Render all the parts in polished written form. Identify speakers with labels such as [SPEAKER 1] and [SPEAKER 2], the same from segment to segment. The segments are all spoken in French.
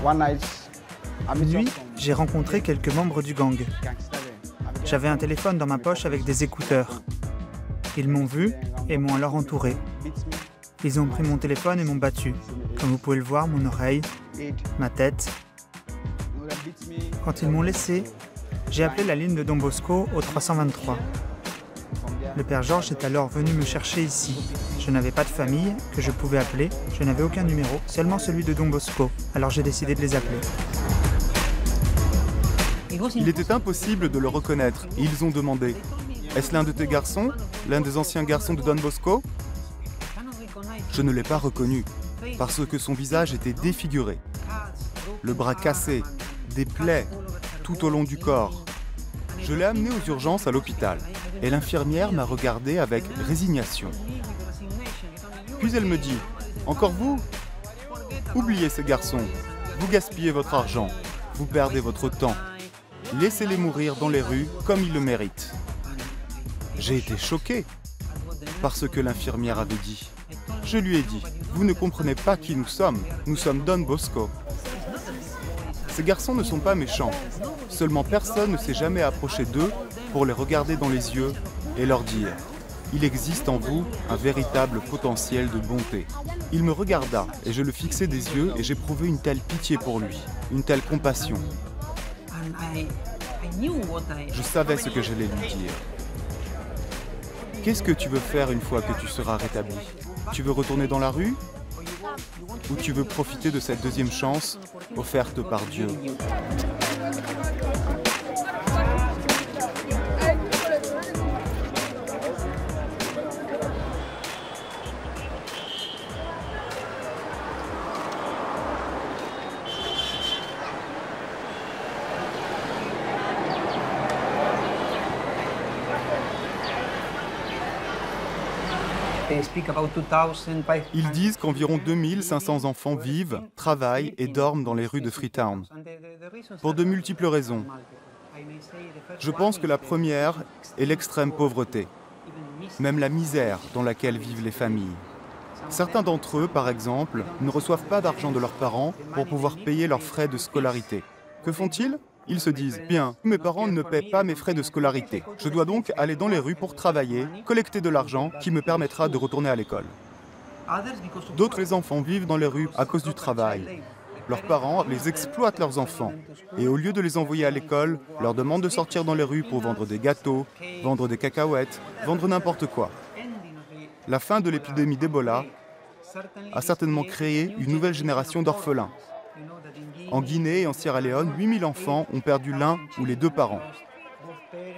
[SPEAKER 1] Une nuit, j'ai rencontré quelques membres du gang. J'avais un téléphone dans ma poche avec des écouteurs. Ils m'ont vu et m'ont alors entouré. Ils ont pris mon téléphone et m'ont battu. Comme vous pouvez le voir, mon oreille, ma tête. Quand ils m'ont laissé, j'ai appelé la ligne de Don Bosco au 323. Le père Georges est alors venu me chercher ici. Je n'avais pas de famille que je pouvais appeler, je n'avais aucun numéro, seulement celui de Don Bosco. Alors j'ai décidé de les appeler.
[SPEAKER 2] Il était impossible de le reconnaître et ils ont demandé « Est-ce l'un de tes garçons? L'un des anciens garçons de Don Bosco ?» Je ne l'ai pas reconnu parce que son visage était défiguré. Le bras cassé, des plaies tout au long du corps. Je l'ai amené aux urgences à l'hôpital et l'infirmière m'a regardé avec résignation. Puis elle me dit « Encore vous? Oubliez ces garçons, vous gaspillez votre argent, vous perdez votre temps. Laissez-les mourir dans les rues comme ils le méritent. » J'ai été choqué par ce que l'infirmière avait dit. Je lui ai dit « Vous ne comprenez pas qui nous sommes Don Bosco. » Ces garçons ne sont pas méchants, seulement personne ne s'est jamais approché d'eux pour les regarder dans les yeux et leur dire « Il existe en vous un véritable potentiel de bonté. » Il me regarda et je le fixai des yeux et j'éprouvais une telle pitié pour lui, une telle compassion. Je savais ce que j'allais lui dire. Qu'est-ce que tu veux faire une fois que tu seras rétabli? Tu veux retourner dans la rue? Ou tu veux profiter de cette deuxième chance offerte par Dieu? Ils disent qu'environ 2500 enfants vivent, travaillent et dorment dans les rues de Freetown, pour de multiples raisons. Je pense que la première est l'extrême pauvreté, même la misère dans laquelle vivent les familles. Certains d'entre eux, par exemple, ne reçoivent pas d'argent de leurs parents pour pouvoir payer leurs frais de scolarité. Que font-ils ? Ils se disent « Bien, mes parents ne paient pas mes frais de scolarité. Je dois donc aller dans les rues pour travailler, collecter de l'argent qui me permettra de retourner à l'école. » D'autres les enfants vivent dans les rues à cause du travail. Leurs parents les exploitent leurs enfants. Et au lieu de les envoyer à l'école, leur demandent de sortir dans les rues pour vendre des gâteaux, vendre des cacahuètes, vendre n'importe quoi. La fin de l'épidémie d'Ebola a certainement créé une nouvelle génération d'orphelins. En Guinée et en Sierra Leone, 8000 enfants ont perdu l'un ou les deux parents.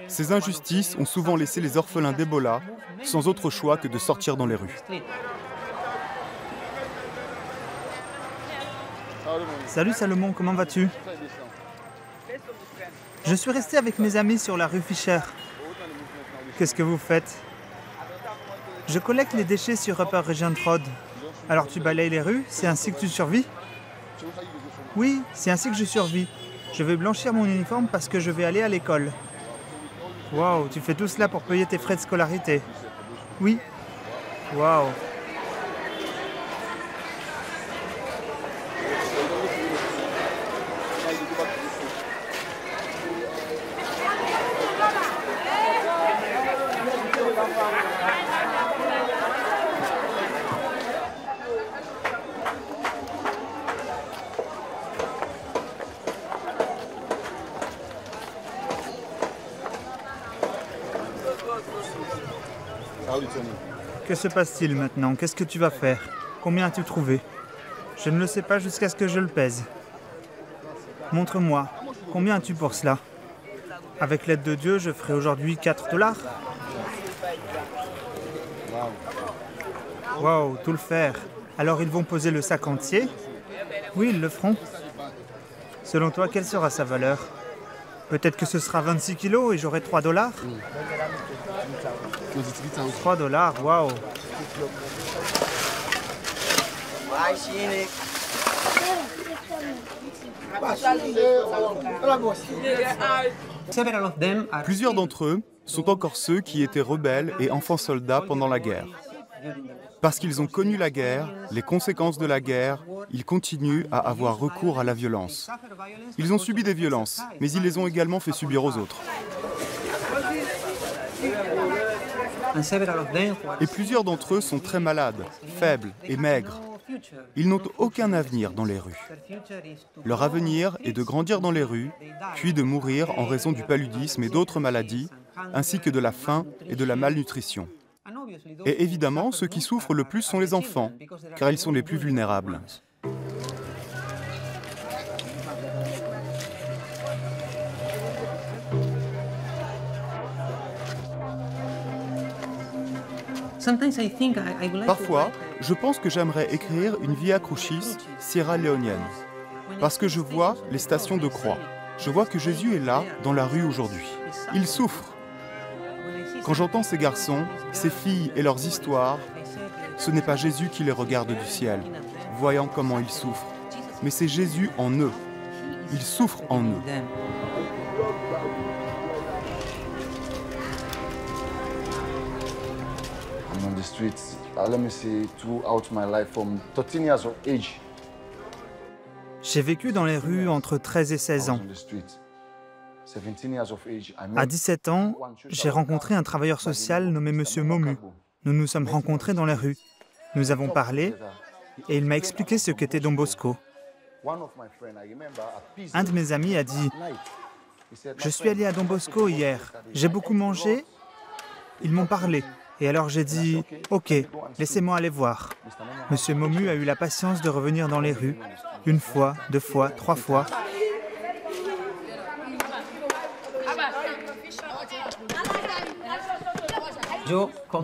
[SPEAKER 2] Ces injustices ont souvent laissé les orphelins d'Ebola sans autre choix que de sortir dans les rues.
[SPEAKER 1] Salut Salomon, comment vas-tu? Je suis resté avec mes amis sur la rue Fisher. Qu'est-ce que vous faites? Je collecte les déchets sur Upper Regent Road. Alors tu balayes les rues? C'est ainsi que tu survis? Oui, c'est ainsi que je survis. Je vais blanchir mon uniforme parce que je vais aller à l'école. Waouh, tu fais tout cela pour payer tes frais de scolarité? Oui. Waouh. Que se passe-t-il maintenant? Qu'est-ce que tu vas faire? Combien as-tu trouvé? Je ne le sais pas jusqu'à ce que je le pèse. Montre-moi. Combien as-tu pour cela? Avec l'aide de Dieu, je ferai aujourd'hui 4 $. Waouh, tout le faire. Alors ils vont poser le sac entier? Oui, ils le feront. Selon toi, quelle sera sa valeur? Peut-être que ce sera 26 kilos et j'aurai 3 $? 3 $, waouh.
[SPEAKER 2] Plusieurs d'entre eux sont encore ceux qui étaient rebelles et enfants soldats pendant la guerre. Parce qu'ils ont connu la guerre, les conséquences de la guerre, ils continuent à avoir recours à la violence. Ils ont subi des violences, mais ils les ont également fait subir aux autres. Et plusieurs d'entre eux sont très malades, faibles et maigres. Ils n'ont aucun avenir dans les rues. Leur avenir est de grandir dans les rues, puis de mourir en raison du paludisme et d'autres maladies, ainsi que de la faim et de la malnutrition. Et évidemment, ceux qui souffrent le plus sont les enfants, car ils sont les plus vulnérables. Parfois, je pense que j'aimerais écrire une Via Crucis sierra-léonienne, parce que je vois les stations de croix. Je vois que Jésus est là, dans la rue aujourd'hui. Il souffre. Quand j'entends ces garçons, ces filles et leurs histoires, ce n'est pas Jésus qui les regarde du ciel, voyant comment ils souffrent, mais c'est Jésus en eux. Il souffre en eux.
[SPEAKER 3] I'm on the streets, let me say, throughout my life from 13 years of age.
[SPEAKER 1] J'ai vécu dans les rues entre 13 et 16 ans. À 17 ans, j'ai rencontré un travailleur social nommé Monsieur Momu. Nous nous sommes rencontrés dans les rues. Nous avons parlé et il m'a expliqué ce qu'était Don Bosco. Un de mes amis a dit « Je suis allé à Don Bosco hier, j'ai beaucoup mangé, ils m'ont parlé. » Et alors j'ai dit « Ok, laissez-moi aller voir. » Monsieur Momu a eu la patience de revenir dans les rues, une fois, deux fois, trois fois.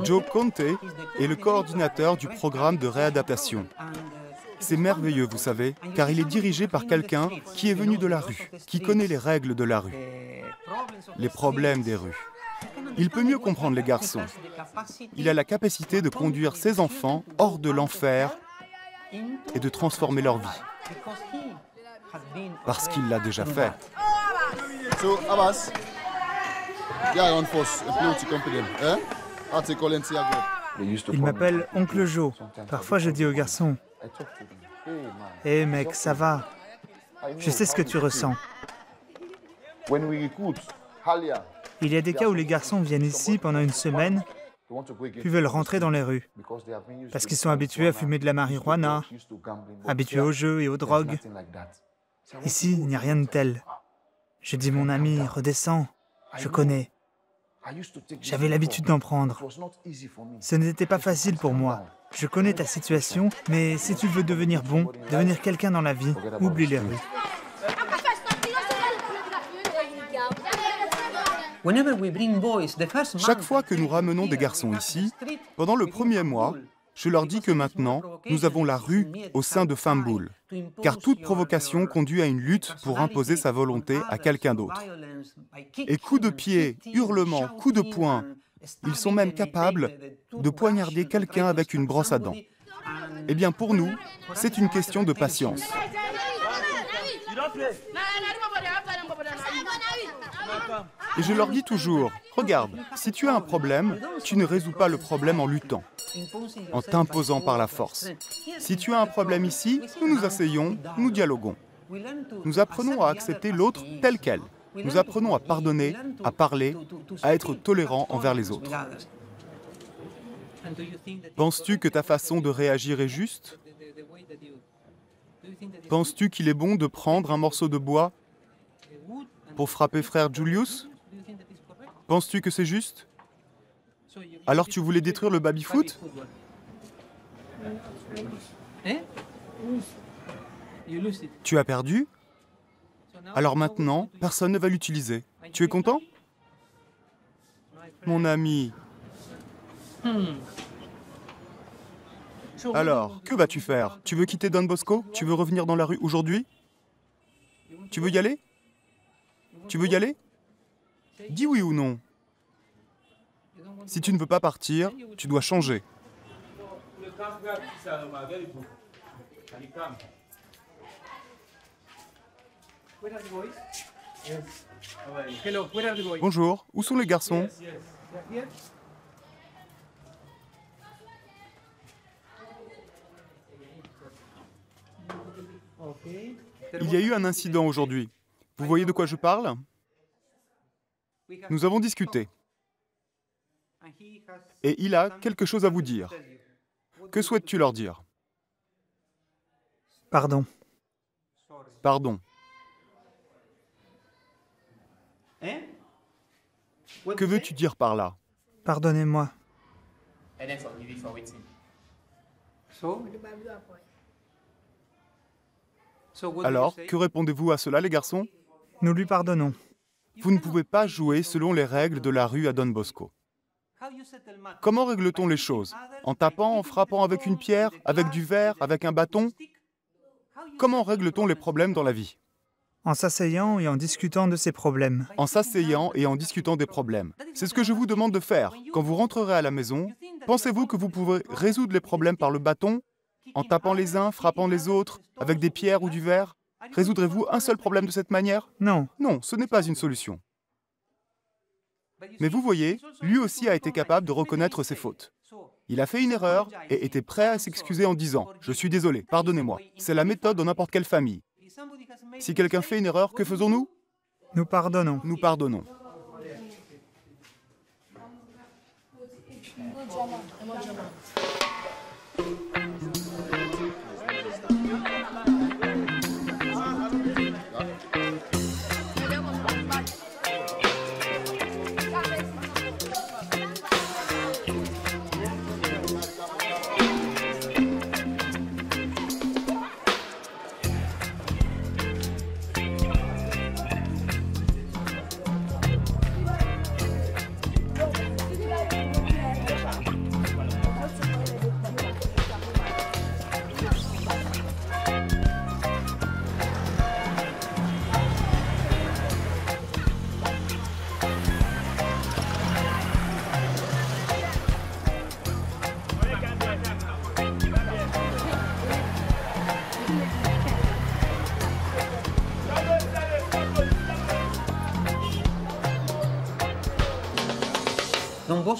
[SPEAKER 2] Joe Conte est le coordinateur du programme de réadaptation. C'est merveilleux, vous savez, car il est dirigé par quelqu'un qui est venu de la rue, qui connaît les règles de la rue, les problèmes des rues. Il peut mieux comprendre les garçons. Il a la capacité de conduire ses enfants hors de l'enfer et de transformer leur vie. Parce qu'il l'a déjà fait.
[SPEAKER 1] Il m'appelle Oncle Joe. Parfois je dis aux garçons « Hé mec, ça va. Je sais ce que tu ressens. » Il y a des cas où les garçons viennent ici pendant une semaine, puis veulent rentrer dans les rues, parce qu'ils sont habitués à fumer de la marijuana, habitués aux jeux et aux drogues. Ici, il n'y a rien de tel. Je dis, mon ami, redescends, je connais. J'avais l'habitude d'en prendre. Ce n'était pas facile pour moi. Je connais ta situation, mais si tu veux devenir bon, devenir quelqu'un dans la vie, oublie les rues.
[SPEAKER 2] Chaque fois que nous ramenons des garçons ici, pendant le premier mois, je leur dis que maintenant, nous avons la rue au sein de Famboul, car toute provocation conduit à une lutte pour imposer sa volonté à quelqu'un d'autre. Et coups de pied, hurlements, coups de poing, ils sont même capables de poignarder quelqu'un avec une brosse à dents. Eh bien pour nous, c'est une question de patience. Et je leur dis toujours, regarde, si tu as un problème, tu ne résous pas le problème en luttant, en t'imposant par la force. Si tu as un problème ici, nous nous asseyons, nous dialoguons. Nous apprenons à accepter l'autre tel quel. Nous apprenons à pardonner, à parler, à être tolérants envers les autres. Penses-tu que ta façon de réagir est juste? Penses-tu qu'il est bon de prendre un morceau de bois pour frapper frère Julius? Penses-tu que c'est juste? Alors tu voulais détruire le baby-foot? Tu as perdu? Alors maintenant, personne ne va l'utiliser. Tu es content? Mon ami. Alors, que vas-tu faire? Tu veux quitter Don Bosco? Tu veux revenir dans la rue aujourd'hui? Tu veux y aller? Tu veux y aller? Dis oui ou non. Si tu ne veux pas partir, tu dois changer. Bonjour, où sont les garçons? Il y a eu un incident aujourd'hui. Vous voyez de quoi je parle? Nous avons discuté. Et il a quelque chose à vous dire. Que souhaites-tu leur dire?
[SPEAKER 1] Pardon.
[SPEAKER 2] Pardon. Que veux-tu dire par là?
[SPEAKER 1] Pardonnez-moi.
[SPEAKER 2] Alors, que répondez-vous à cela, les garçons?
[SPEAKER 1] Nous lui pardonnons.
[SPEAKER 2] Vous ne pouvez pas jouer selon les règles de la rue à Don Bosco. Comment règle-t-on les choses? En tapant, en frappant avec une pierre, avec du verre, avec un bâton? Comment règle-t-on les problèmes dans la vie?
[SPEAKER 1] En s'asseyant et en discutant de ses problèmes.
[SPEAKER 2] En s'asseyant et en discutant des problèmes. C'est ce que je vous demande de faire. Quand vous rentrerez à la maison, pensez-vous que vous pouvez résoudre les problèmes par le bâton? En tapant les uns, frappant les autres, avec des pierres ou du verre? Résoudrez-vous un seul problème de cette manière?
[SPEAKER 1] Non.
[SPEAKER 2] Non, ce n'est pas une solution. Mais vous voyez, lui aussi a été capable de reconnaître ses fautes. Il a fait une erreur et était prêt à s'excuser en disant « Je suis désolé, pardonnez-moi ». C'est la méthode dans n'importe quelle famille. Si quelqu'un fait une erreur, que faisons-nous?
[SPEAKER 1] Nous pardonnons.
[SPEAKER 2] Nous pardonnons.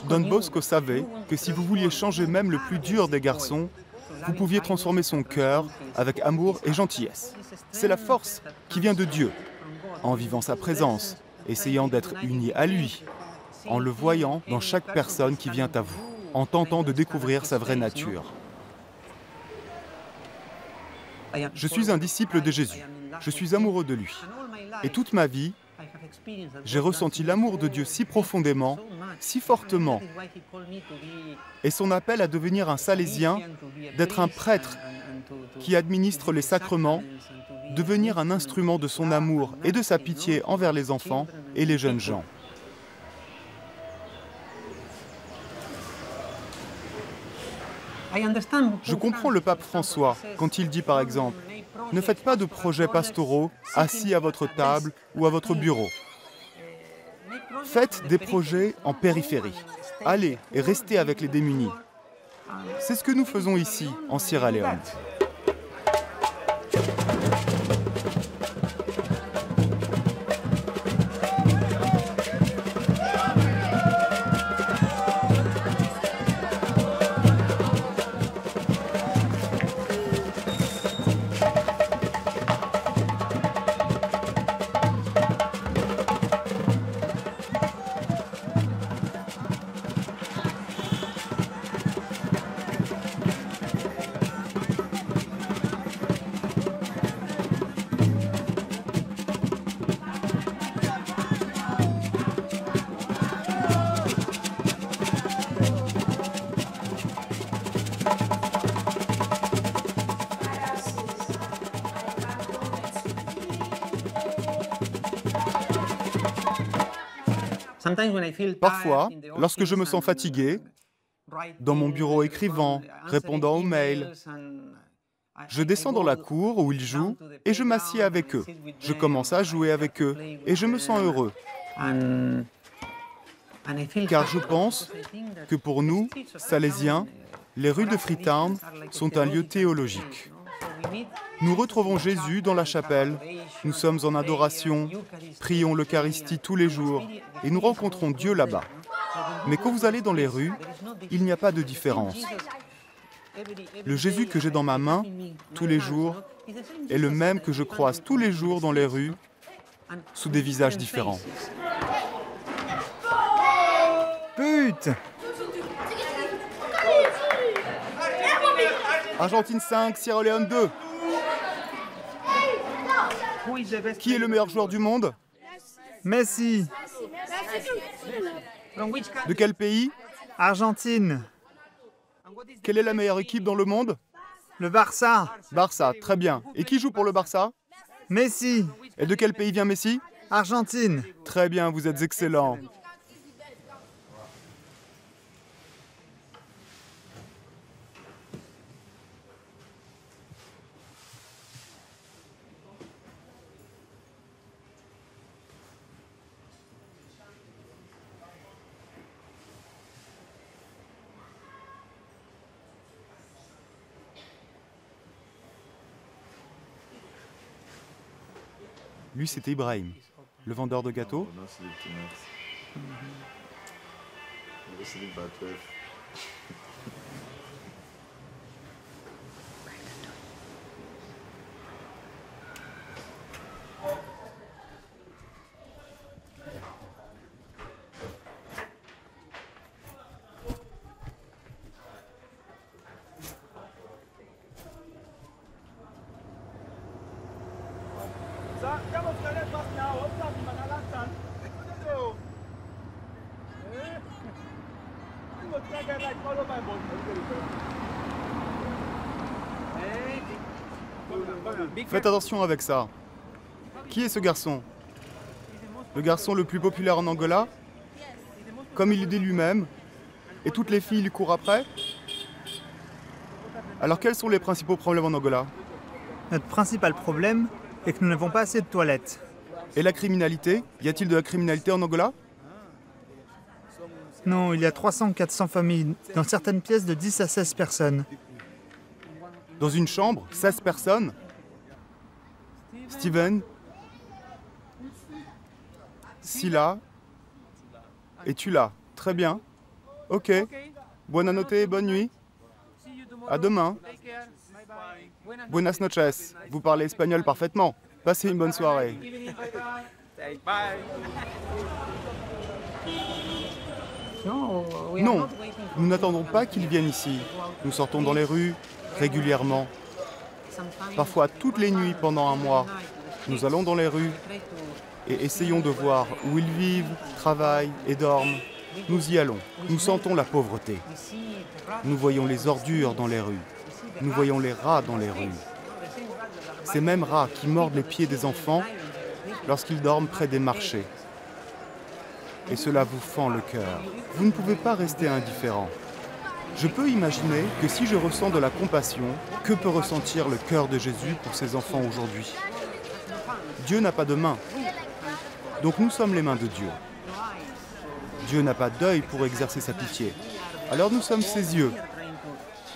[SPEAKER 2] Don Bosco savait que si vous vouliez changer même le plus dur des garçons, vous pouviez transformer son cœur avec amour et gentillesse. C'est la force qui vient de Dieu, en vivant sa présence, essayant d'être uni à lui, en le voyant dans chaque personne qui vient à vous, en tentant de découvrir sa vraie nature. Je suis un disciple de Jésus, je suis amoureux de lui. Et toute ma vie, j'ai ressenti l'amour de Dieu si profondément, si fortement, et son appel à devenir un salésien, d'être un prêtre qui administre les sacrements, devenir un instrument de son amour et de sa pitié envers les enfants et les jeunes gens. Je comprends le pape François quand il dit par exemple « Ne faites pas de projets pastoraux assis à votre table ou à votre bureau. Faites des projets en périphérie. Allez et restez avec les démunis. » C'est ce que nous faisons ici, en Sierra Leone. Parfois, lorsque je me sens fatigué, dans mon bureau écrivant, répondant aux mails, je descends dans la cour où ils jouent et je m'assieds avec eux. Je commence à jouer avec eux et je me sens heureux. Car je pense que pour nous, Salésiens, les rues de Freetown sont un lieu théologique. Nous retrouvons Jésus dans la chapelle, nous sommes en adoration, prions l'Eucharistie tous les jours et nous rencontrons Dieu là-bas. Mais quand vous allez dans les rues, il n'y a pas de différence. Le Jésus que j'ai dans ma main tous les jours est le même que je croise tous les jours dans les rues sous des visages différents.
[SPEAKER 1] Pute!
[SPEAKER 2] Argentine 5, Sierra Leone 2. Qui est le meilleur joueur du monde?
[SPEAKER 1] Messi!
[SPEAKER 2] De quel pays?
[SPEAKER 1] Argentine!
[SPEAKER 2] Quelle est la meilleure équipe dans le monde?
[SPEAKER 1] Le Barça!
[SPEAKER 2] Barça, très bien. Et qui joue pour le Barça?
[SPEAKER 1] Messi!
[SPEAKER 2] Et de quel pays vient Messi?
[SPEAKER 1] Argentine!
[SPEAKER 2] Très bien, vous êtes excellent. Lui, c'était Ibrahim, le vendeur de gâteaux. Faites attention avec ça. Qui est ce garçon? Le garçon le plus populaire en Angola? Comme il le dit lui-même, et toutes les filles lui courent après? Alors quels sont les principaux problèmes en Angola?
[SPEAKER 1] Notre principal problème est que nous n'avons pas assez de toilettes.
[SPEAKER 2] Et la criminalité? Y a-t-il de la criminalité en Angola?
[SPEAKER 1] Non, il y a 300-400 familles, dans certaines pièces de 10 à 16 personnes.
[SPEAKER 2] Dans une chambre, 16 personnes? Steven? Sila? Et tu l'as. Très bien. Ok. Buona notte, bonne nuit. À demain. Buenas noches. Vous parlez espagnol parfaitement. Passez une bonne soirée. Non, nous n'attendons pas qu'ils viennent ici. Nous sortons dans les rues régulièrement. Parfois toutes les nuits pendant un mois. Nous allons dans les rues et essayons de voir où ils vivent, travaillent et dorment. Nous y allons. Nous sentons la pauvreté. Nous voyons les ordures dans les rues. Nous voyons les rats dans les rues. Ces mêmes rats qui mordent les pieds des enfants lorsqu'ils dorment près des marchés. Et cela vous fend le cœur. Vous ne pouvez pas rester indifférent. Je peux imaginer que si je ressens de la compassion, que peut ressentir le cœur de Jésus pour ses enfants aujourd'hui? Dieu n'a pas de main. Donc nous sommes les mains de Dieu. Dieu n'a pas d'œil pour exercer sa pitié. Alors nous sommes ses yeux.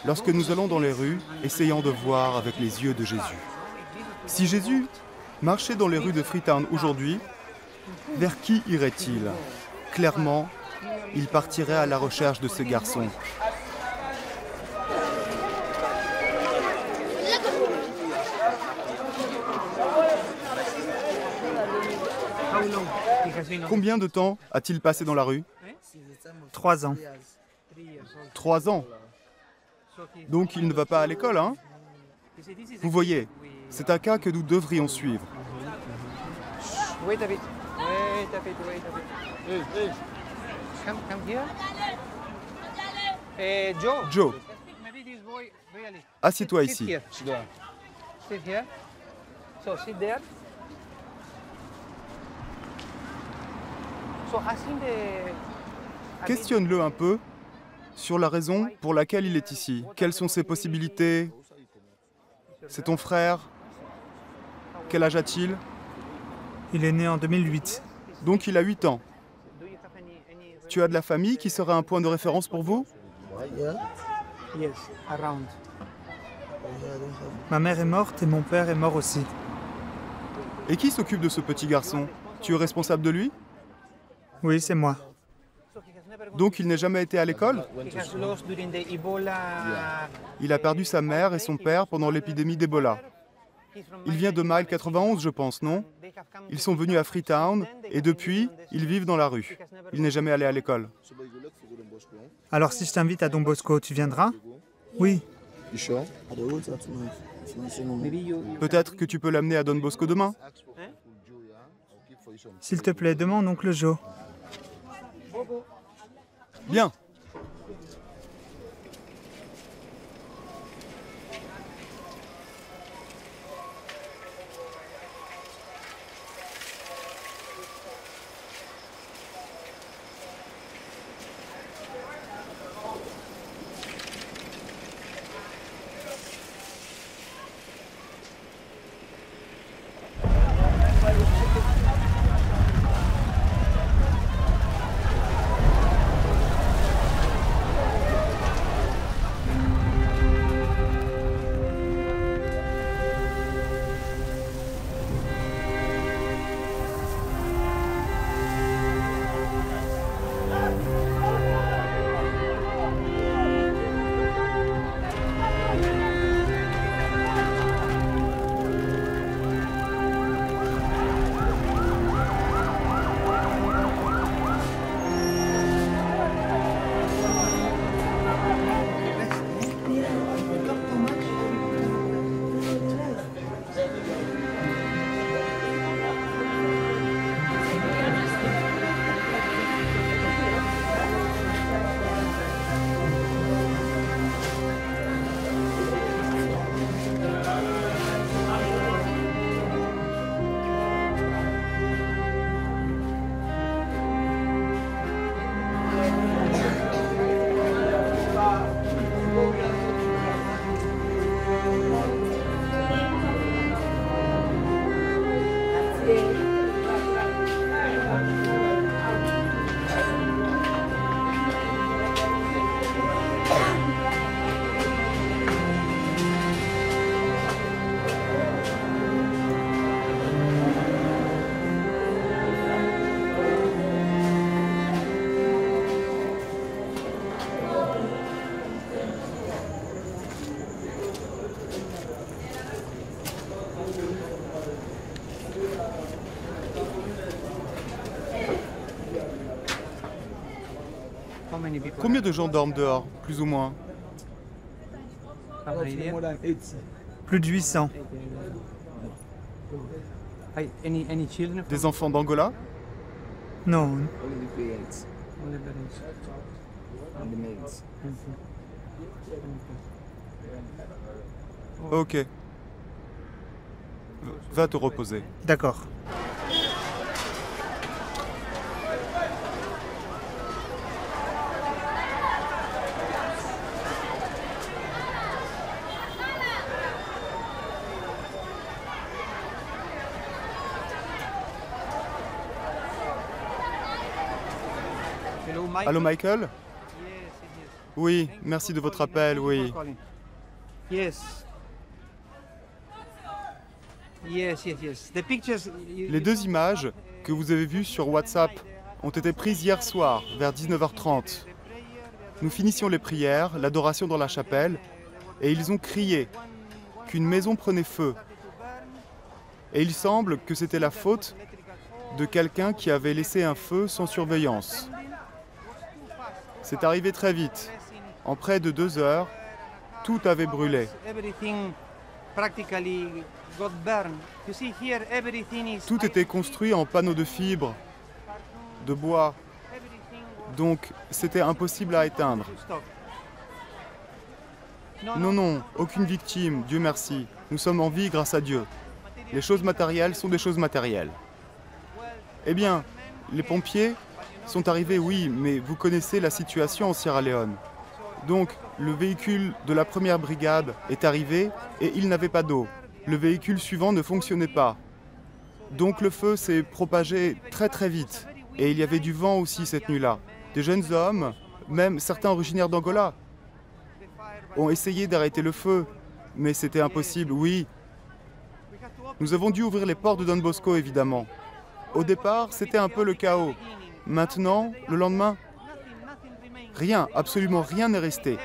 [SPEAKER 2] Lorsque nous allons dans les rues, essayons de voir avec les yeux de Jésus. Si Jésus marchait dans les rues de Freetown aujourd'hui, vers qui irait-il? Clairement, il partirait à la recherche de ce garçon. Combien de temps a-t-il passé dans la rue?
[SPEAKER 1] 3 ans.
[SPEAKER 2] 3 ans. Donc il ne va pas à l'école, hein? Vous voyez, c'est un cas que nous devrions suivre.
[SPEAKER 4] Wait a bit. Wait a bit. Wait a bit. Hey. Come here. Joe.
[SPEAKER 2] Joe,
[SPEAKER 4] Maybe this boy really.
[SPEAKER 2] assieds-toi
[SPEAKER 4] Sit
[SPEAKER 2] ici.
[SPEAKER 4] here. Sit here. So sit there. So ask him the.
[SPEAKER 2] Questionne-le un peu sur la raison pour laquelle il est ici. Quelles sont ses possibilités? C'est ton frère? Quel âge a-t-il?
[SPEAKER 1] Il est né en 2008.
[SPEAKER 2] Donc il a 8 ans. Tu as de la famille qui serait un point de référence pour vous?
[SPEAKER 4] Yes, around.
[SPEAKER 1] Ma mère est morte et mon père est mort aussi.
[SPEAKER 2] Et qui s'occupe de ce petit garçon? Tu es responsable de lui?
[SPEAKER 1] Oui, c'est moi.
[SPEAKER 2] Donc il n'est jamais été à l'école? Il a perdu sa mère et son père pendant l'épidémie d'Ebola. Il vient de Mile 91, je pense, non? Ils sont venus à Freetown et depuis, ils vivent dans la rue. Il n'est jamais allé à l'école.
[SPEAKER 1] Alors si je t'invite à Don Bosco, tu viendras? Oui.
[SPEAKER 2] Peut-être que tu peux l'amener à Don Bosco demain?
[SPEAKER 1] S'il te plaît, demande oncle Joe.
[SPEAKER 2] Bien. Combien de gens dorment dehors, plus ou moins?
[SPEAKER 1] Plus de 800.
[SPEAKER 2] Des enfants d'Angola?
[SPEAKER 1] Non.
[SPEAKER 2] Ok. Va te reposer.
[SPEAKER 1] D'accord.
[SPEAKER 2] Allô, Michael? Oui, merci de votre appel, oui. Les deux images que vous avez vues sur WhatsApp ont été prises hier soir, vers 19h30. Nous finissions les prières, l'adoration dans la chapelle, et ils ont crié qu'une maison prenait feu. Et il semble que c'était la faute de quelqu'un qui avait laissé un feu sans surveillance. C'est arrivé très vite. En près de 2 heures, tout avait brûlé. Tout était construit en panneaux de fibres, de bois. Donc, c'était impossible à éteindre. Non, non, aucune victime, Dieu merci. Nous sommes en vie grâce à Dieu. Les choses matérielles sont des choses matérielles. Eh bien, les pompiers sont arrivés, oui, mais vous connaissez la situation en Sierra Leone. Donc, le véhicule de la première brigade est arrivé et il n'avait pas d'eau. Le véhicule suivant ne fonctionnait pas. Donc le feu s'est propagé très très vite. Et il y avait du vent aussi cette nuit-là. Des jeunes hommes, même certains originaires d'Angola, ont essayé d'arrêter le feu, mais c'était impossible, oui. Nous avons dû ouvrir les portes de Don Bosco, évidemment. Au départ, c'était un peu le chaos. Maintenant, le lendemain, Rien, absolument rien n'est resté.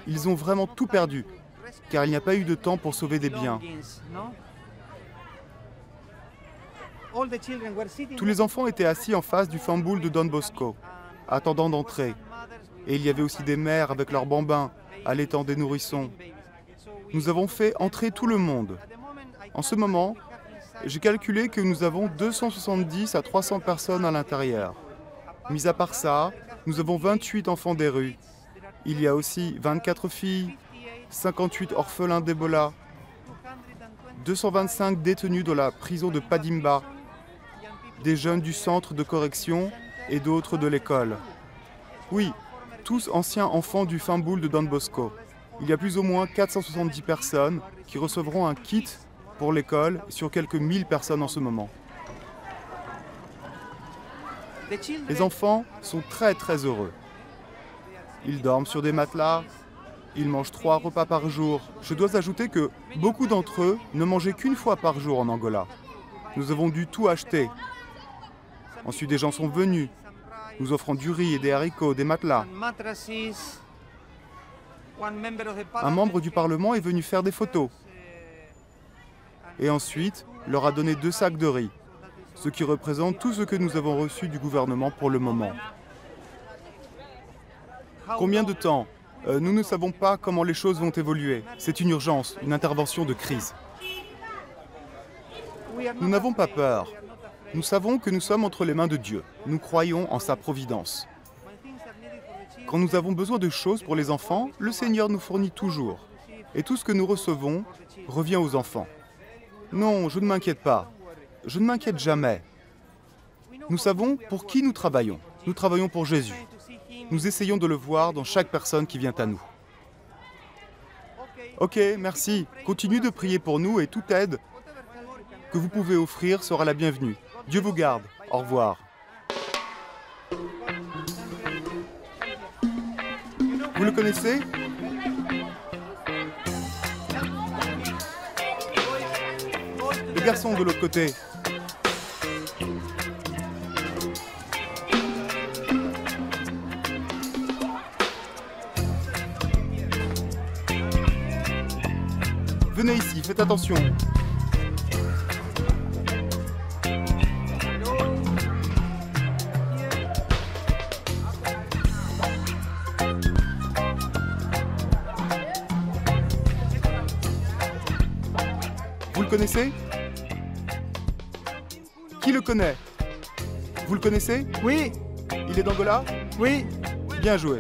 [SPEAKER 2] Ils ont vraiment tout perdu, car il n'y a pas eu de temps pour sauver des biens. Tous les enfants étaient assis en face du Famboul de Don Bosco, attendant d'entrer. Et il y avait aussi des mères avec leurs bambins, allaitant des nourrissons. Nous avons fait entrer tout le monde. En ce moment, j'ai calculé que nous avons 270 à 300 personnes à l'intérieur. Mis à part ça, nous avons 28 enfants des rues. Il y a aussi 24 filles, 58 orphelins d'Ebola, 225 détenus dans la prison de Padimba, des jeunes du centre de correction et d'autres de l'école. Oui, tous anciens enfants du Famboul de Don Bosco. Il y a plus ou moins 470 personnes qui recevront un kit pour l'école sur quelques 1000 personnes en ce moment. Les enfants sont très très heureux. Ils dorment sur des matelas, ils mangent 3 repas par jour. Je dois ajouter que beaucoup d'entre eux ne mangeaient qu'une fois par jour en Angola. Nous avons dû tout acheter. Ensuite, des gens sont venus, nous offrant du riz et des haricots, des matelas. Un membre du Parlement est venu faire des photos. Et ensuite, leur a donné 2 sacs de riz, ce qui représente tout ce que nous avons reçu du gouvernement pour le moment. Combien de temps? Nous ne savons pas comment les choses vont évoluer. C'est une urgence, une intervention de crise. Nous n'avons pas peur. Nous savons que nous sommes entre les mains de Dieu. Nous croyons en sa providence. Quand nous avons besoin de choses pour les enfants, le Seigneur nous fournit toujours. Et tout ce que nous recevons revient aux enfants. Non, je ne m'inquiète pas. Je ne m'inquiète jamais. Nous savons pour qui nous travaillons. Nous travaillons pour Jésus. Nous essayons de le voir dans chaque personne qui vient à nous. Ok, merci. Continuez de prier pour nous et toute aide que vous pouvez offrir sera la bienvenue. Dieu vous garde. Au revoir. Vous le connaissez? Les garçons de l'autre côté. Venez ici, faites attention. Vous le connaissez? Qui le connaît? Vous le connaissez?
[SPEAKER 1] Oui,
[SPEAKER 2] Il est d'Angola?
[SPEAKER 1] oui.
[SPEAKER 2] Bien joué.